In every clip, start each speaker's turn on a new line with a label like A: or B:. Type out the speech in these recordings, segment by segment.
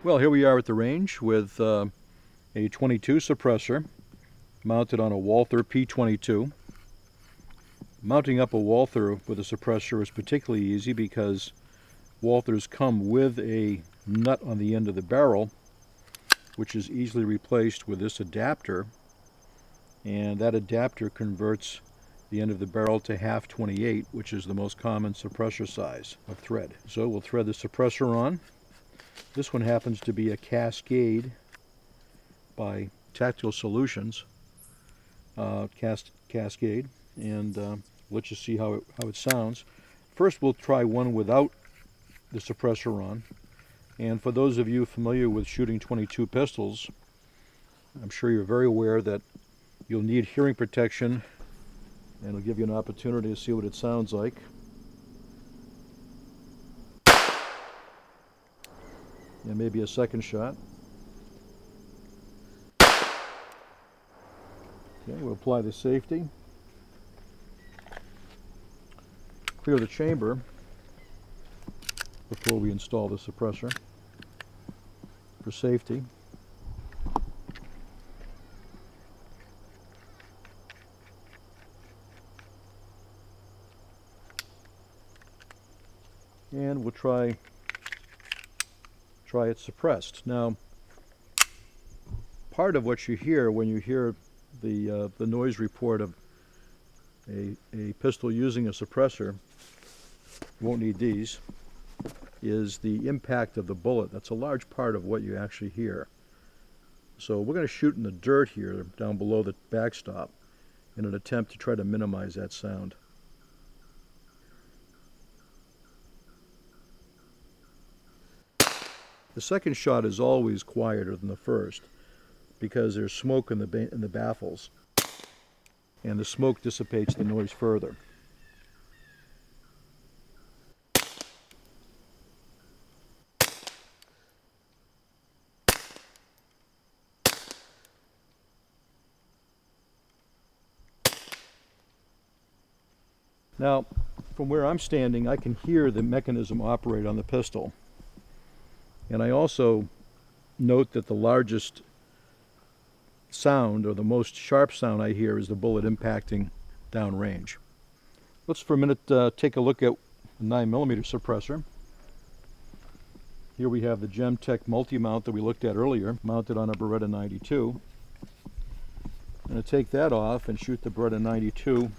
A: Well, here we are at the range with a 22 suppressor mounted on a Walther P22. Mounting up a Walther with a suppressor is particularly easy because Walthers come with a nut on the end of the barrel, which is easily replaced with this adapter, and that adapter converts the end of the barrel to half 28, which is the most common suppressor size of thread. So we'll thread the suppressor on. This one happens to be a Cascade by Tactical Solutions, Cascade, and let's just see how it sounds. First we'll try one without the suppressor on, and for those of you familiar with shooting 22 pistols, I'm sure you're very aware that you'll need hearing protection, and it'll give you an opportunity to see what it sounds like. And maybe a second shot. Okay, we'll apply the safety. Clear the chamber before we install the suppressor for safety. And we'll try it suppressed. Now, part of what you hear when you hear the noise report of a pistol using a suppressor, you won't need these, is the impact of the bullet. That's a large part of what you actually hear. So we're going to shoot in the dirt here down below the backstop in an attempt to try to minimize that sound. The second shot is always quieter than the first because there's smoke in the baffles, and the smoke dissipates the noise further. Now, from where I'm standing, I can hear the mechanism operate on the pistol. And I also note that the largest sound, or the most sharp sound I hear, is the bullet impacting downrange. Let's for a minute take a look at the 9mm suppressor. Here we have the Gemtech multi-mount that we looked at earlier, mounted on a Beretta 92. I'm going to take that off and shoot the Beretta 92.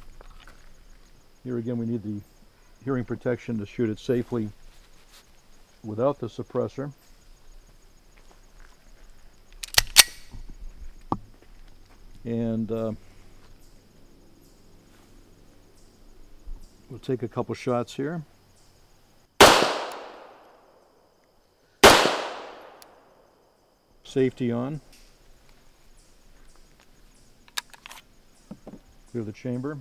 A: Here again we need the hearing protection to shoot it safely without the suppressor. And we'll take a couple shots here. Safety on. Clear the chamber.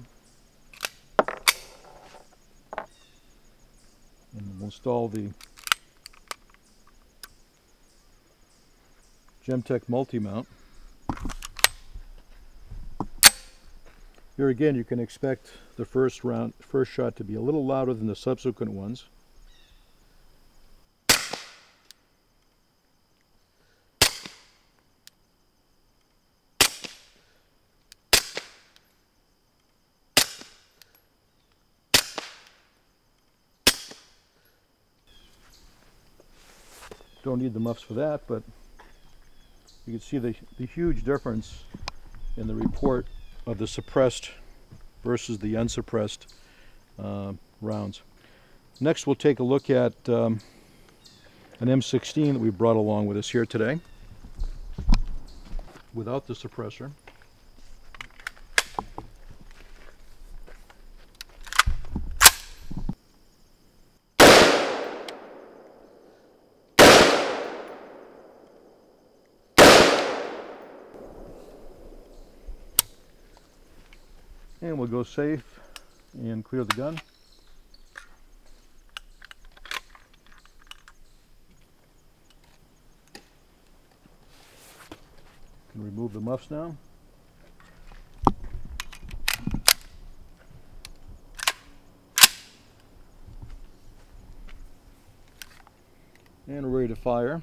A: And we'll install the Gemtech multi-mount. Here again you can expect the first shot to be a little louder than the subsequent ones. Don't need the muffs for that, but you can see the huge difference in the report of the suppressed versus the unsuppressed rounds. Next we'll take a look at an M16 that we brought along with us here today without the suppressor. And we'll go safe and clear the gun. Can remove the muffs now. And we're ready to fire.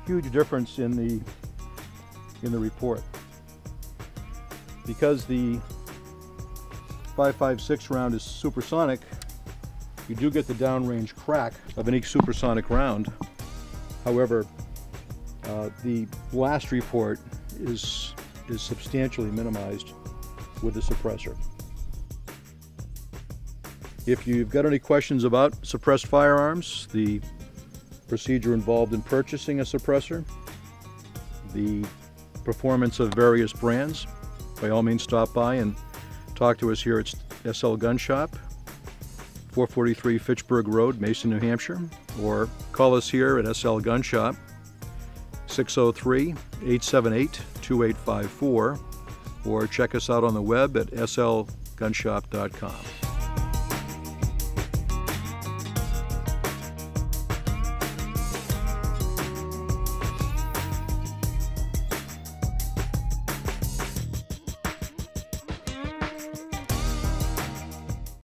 A: huge difference in the report. Because the 5.56 round is supersonic, you do get the downrange crack of any supersonic round. However, the blast report is substantially minimized with the suppressor. If you've got any questions about suppressed firearms, the procedure involved in purchasing a suppressor, the performance of various brands, by all means stop by and talk to us here at SL Gun Shop, 443 Fitchburg Road, Mason, New Hampshire, or call us here at SL Gun Shop, 603-878-2854, or check us out on the web at slgunshop.com.